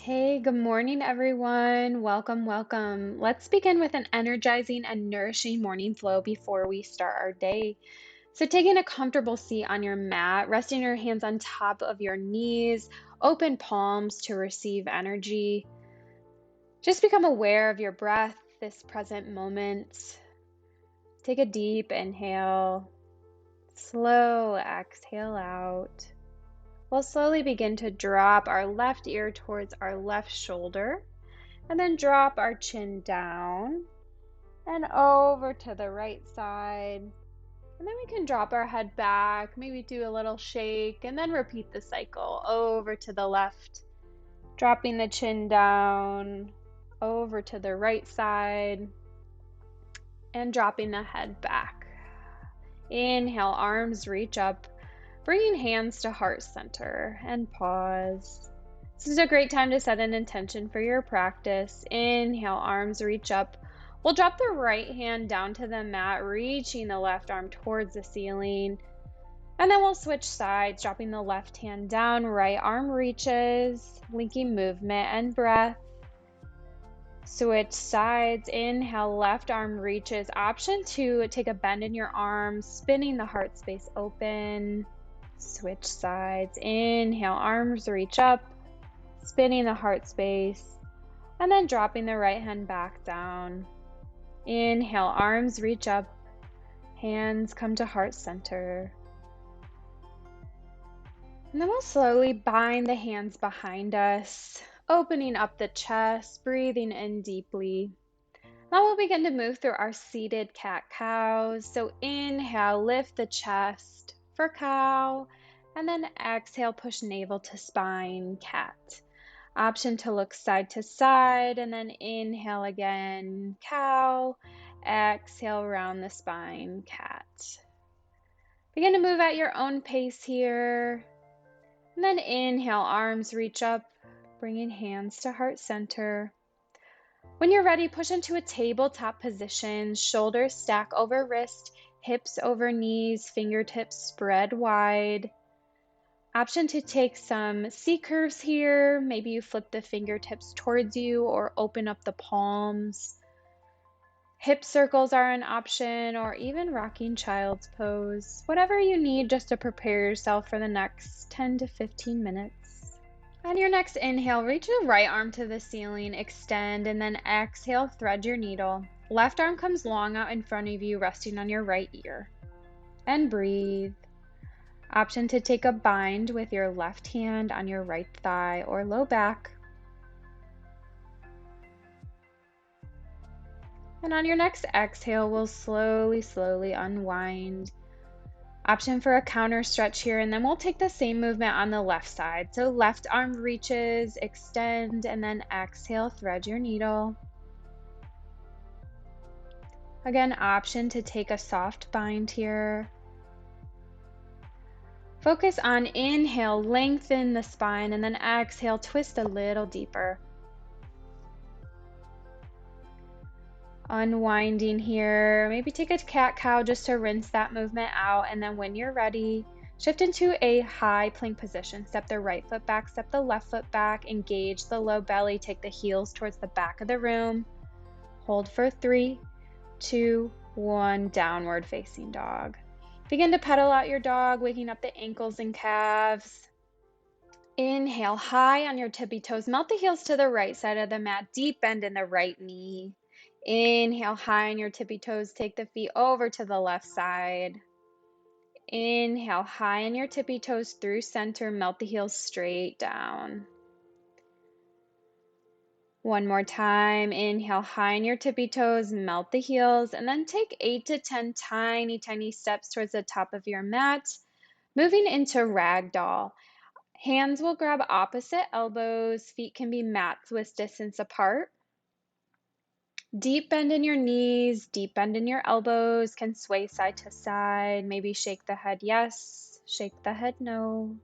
Hey, good morning, everyone. Welcome, welcome. Let's begin with an energizing and nourishing morning flow before we start our day. So, taking a comfortable seat on your mat, resting your hands on top of your knees, open palms to receive energy. Just become aware of your breath, this present moment. Take a deep inhale, slow exhale out. We'll slowly begin to drop our left ear towards our left shoulder. And then drop our chin down and over to the right side. And then we can drop our head back, maybe do a little shake, and then repeat the cycle over to the left, dropping the chin down, over to the right side, and dropping the head back. Inhale, arms reach up, bringing hands to heart center, and pause. This is a great time to set an intention for your practice. Inhale, arms reach up. We'll drop the right hand down to the mat, reaching the left arm towards the ceiling. And then we'll switch sides, dropping the left hand down, right arm reaches, linking movement and breath. Switch sides. Inhale, left arm reaches. Option 2, take a bend in your arms, spinning the heart space open. Switch sides. Inhale, arms reach up, spinning the heart space, and then dropping the right hand back down. Inhale, arms reach up, hands come to heart center. And then we'll slowly bind the hands behind us, opening up the chest, breathing in deeply. Now we'll begin to move through our seated cat-cows. So inhale, lift the chest for cow, and then exhale, push navel to spine, cat. Option to look side to side, and then inhale again, cow. Exhale, round the spine, cat. Begin to move at your own pace here. And then inhale, arms reach up, bringing hands to heart center. When you're ready, push into a tabletop position, shoulders stack over wrist, hips over knees, fingertips spread wide. Option to take some C curves here. Maybe you flip the fingertips towards you or open up the palms. Hip circles are an option, or even rocking child's pose. Whatever you need just to prepare yourself for the next 10 to 15 minutes. On your next inhale, reach the right arm to the ceiling, extend, and then exhale, thread your needle. Left arm comes long out in front of you, resting on your right ear. And breathe. Option to take a bind with your left hand on your right thigh or low back. And on your next exhale, we'll slowly unwind. Option for a counter stretch here, and then we'll take the same movement on the left side. So left arm reaches, extend, and then exhale, thread your needle. Again, option to take a soft bind here. Focus on inhale, lengthen the spine, and then exhale, twist a little deeper. Unwinding here. Maybe take a cat-cow just to rinse that movement out, and then when you're ready, shift into a high plank position. Step the right foot back, step the left foot back, engage the low belly, take the heels towards the back of the room. Hold for 3, 2, 1, downward facing dog. Begin to pedal out your dog, waking up the ankles and calves. Inhale, high on your tippy toes. Melt the heels to the right side of the mat. Deep bend in the right knee. Inhale, high on your tippy toes. Take the feet over to the left side. Inhale, high on your tippy toes through center. Melt the heels straight down. One more time. Inhale, high on your tippy toes, melt the heels, and then take 8 to 10 tiny steps towards the top of your mat, moving into ragdoll. Hands will grab opposite elbows, feet can be mat width distance apart. Deep bend in your knees, deep bend in your elbows, can sway side to side, maybe shake the head yes, shake the head no.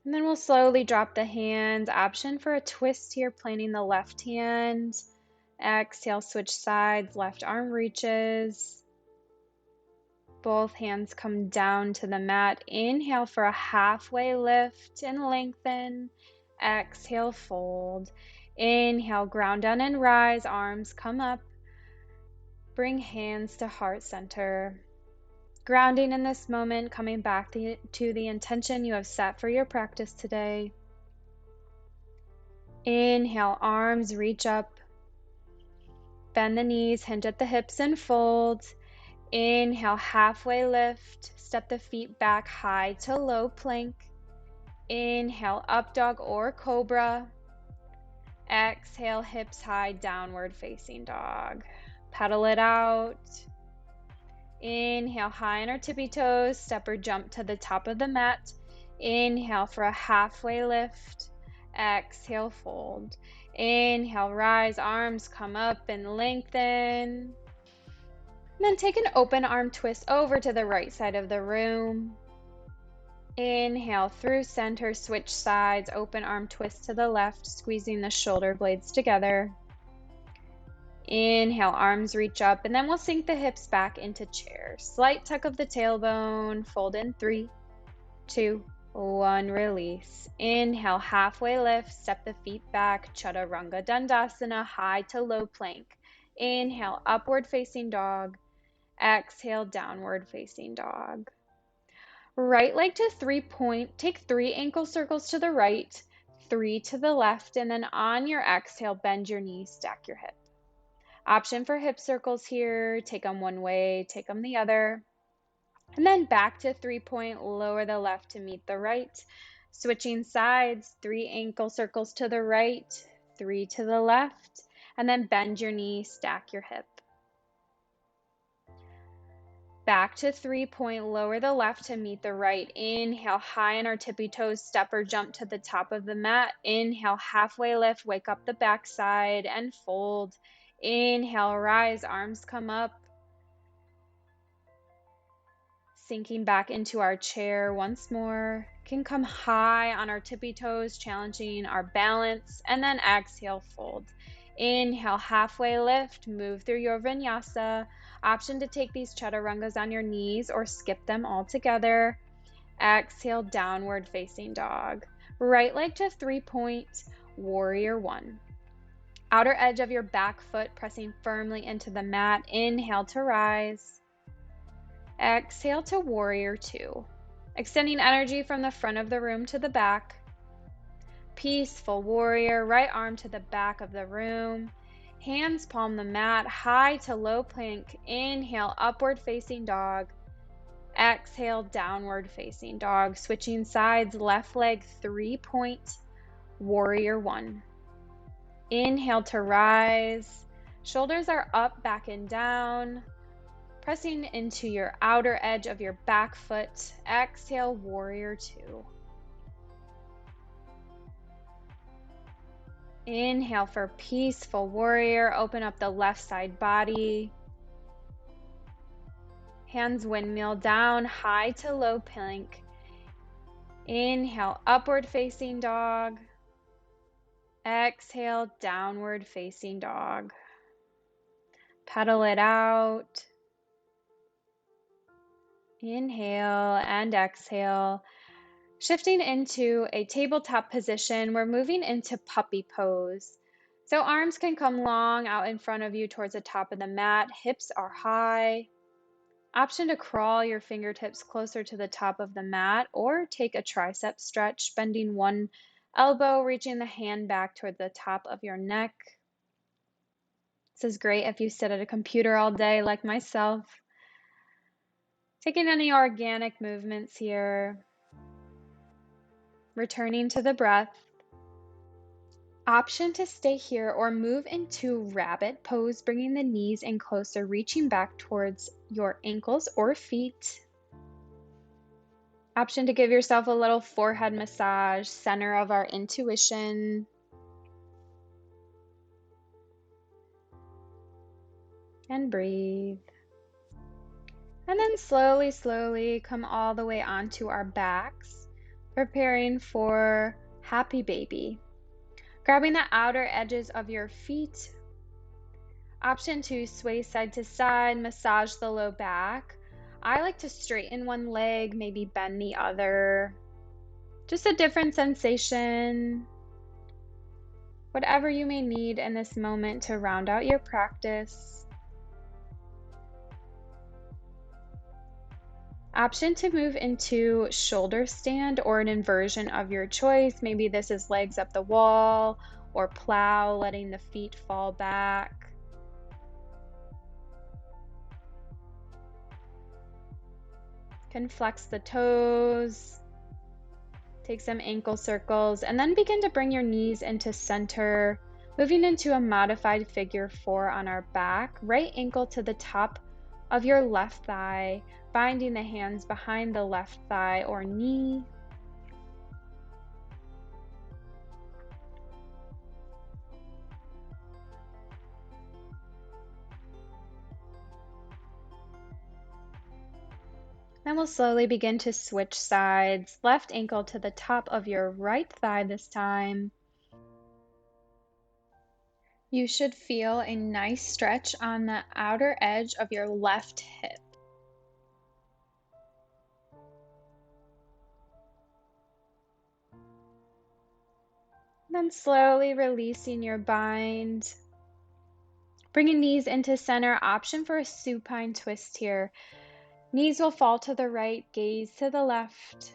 And then we'll slowly drop the hands. Option for a twist here, planting the left hand. Exhale, switch sides, left arm reaches. Both hands come down to the mat. Inhale for a halfway lift and lengthen. Exhale, fold. Inhale, ground down and rise. Arms come up. Bring hands to heart center. Grounding in this moment, coming back to the intention you have set for your practice today. Inhale, arms reach up. Bend the knees, hinge at the hips and fold. Inhale, halfway lift. Step the feet back high to low plank. Inhale, up dog or cobra. Exhale, hips high, downward facing dog. Pedal it out. Inhale, high on our tippy toes, step or jump to the top of the mat. Inhale for a halfway lift. Exhale, fold. Inhale, rise, arms come up and lengthen. And then take an open arm twist over to the right side of the room. Inhale through center, switch sides, open arm twist to the left, squeezing the shoulder blades together. Inhale, arms reach up, and then we'll sink the hips back into chair. Slight tuck of the tailbone, fold in 3, 2, 1, release. Inhale, halfway lift, step the feet back, Chaturanga Dandasana, high to low plank. Inhale, upward facing dog. Exhale, downward facing dog. Right leg to 3-point, take 3 ankle circles to the right, 3 to the left, and then on your exhale, bend your knees, stack your hip. Option for hip circles here, take them one way, take them the other. And then back to 3-point, lower the left to meet the right. Switching sides, 3 ankle circles to the right, 3 to the left, and then bend your knee, stack your hip. Back to 3-point, lower the left to meet the right. Inhale, high on our tippy toes, step or jump to the top of the mat. Inhale, halfway lift, wake up the back side and fold. Inhale, rise, arms come up. Sinking back into our chair once more. Can come high on our tippy toes, challenging our balance, and then exhale, fold. Inhale, halfway lift, move through your vinyasa. Option to take these chaturangas on your knees or skip them all together. Exhale, downward facing dog. Right leg to 3-point, warrior 1. Outer edge of your back foot pressing firmly into the mat. Inhale to rise. Exhale to warrior 2. Extending energy from the front of the room to the back. Peaceful warrior, right arm to the back of the room. Hands palm the mat, high to low plank. Inhale, upward facing dog. Exhale, downward facing dog. Switching sides, left leg 3-point, warrior 1. Inhale to rise. Shoulders are up, back and down. Pressing into your outer edge of your back foot. Exhale, warrior 2. Inhale for peaceful warrior. Open up the left side body. Hands windmill down, high to low plank. Inhale, upward facing dog. Exhale, downward facing dog. Pedal it out. Inhale and exhale. Shifting into a tabletop position, we're moving into puppy pose. So arms can come long out in front of you towards the top of the mat. Hips are high. Option to crawl your fingertips closer to the top of the mat or take a tricep stretch, bending one elbow, reaching the hand back toward the top of your neck. This is great if you sit at a computer all day like myself. Taking any organic movements here. Returning to the breath. Option to stay here or move into rabbit pose, bringing the knees in closer, reaching back towards your ankles or feet. Option to give yourself a little forehead massage, center of our intuition. And breathe. And then slowly, slowly come all the way onto our backs, preparing for happy baby. Grabbing the outer edges of your feet. Option to sway side to side, massage the low back. I like to straighten one leg, maybe bend the other. Just a different sensation. Whatever you may need in this moment to round out your practice. Option to move into shoulder stand or an inversion of your choice. Maybe this is legs up the wall or plow, letting the feet fall back. Can flex the toes. Take some ankle circles and then begin to bring your knees into center, moving into a modified figure 4 on our back. Right ankle to the top of your left thigh, binding the hands behind the left thigh or knee. Then we'll slowly begin to switch sides. Left ankle to the top of your right thigh this time. You should feel a nice stretch on the outer edge of your left hip. Then slowly releasing your bind. Bringing knees into center, option for a supine twist here. Knees will fall to the right, gaze to the left.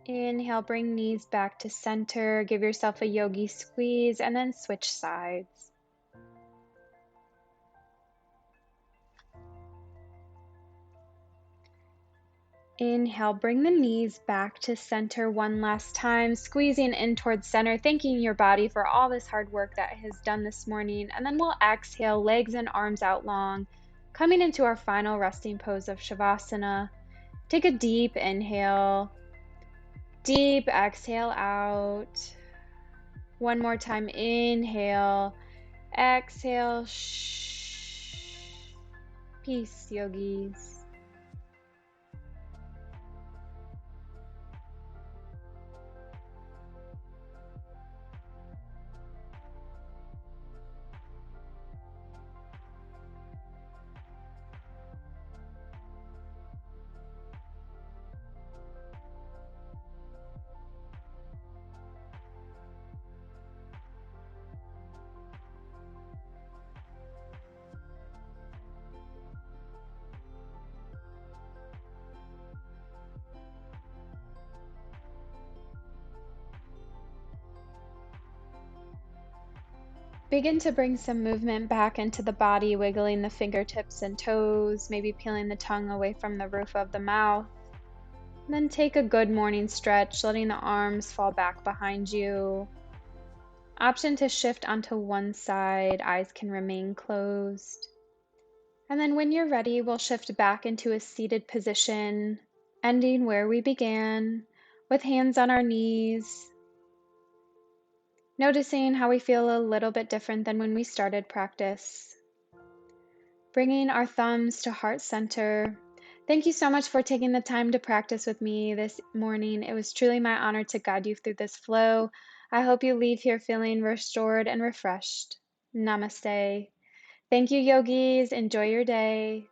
Inhale, bring knees back to center. Give yourself a yogi squeeze and then switch sides. Inhale, bring the knees back to center one last time, squeezing in towards center, thanking your body for all this hard work that it has done this morning. And then we'll exhale, legs and arms out long, coming into our final resting pose of Shavasana. Take a deep inhale, deep exhale out. One more time, inhale, exhale, shh. Peace, yogis. Begin to bring some movement back into the body, wiggling the fingertips and toes, maybe peeling the tongue away from the roof of the mouth. And then take a good morning stretch, letting the arms fall back behind you. Option to shift onto one side, eyes can remain closed. And then when you're ready, we'll shift back into a seated position, ending where we began, with hands on our knees. Noticing how we feel a little bit different than when we started practice. Bringing our thumbs to heart center. Thank you so much for taking the time to practice with me this morning. It was truly my honor to guide you through this flow. I hope you leave here feeling restored and refreshed. Namaste. Thank you, yogis. Enjoy your day.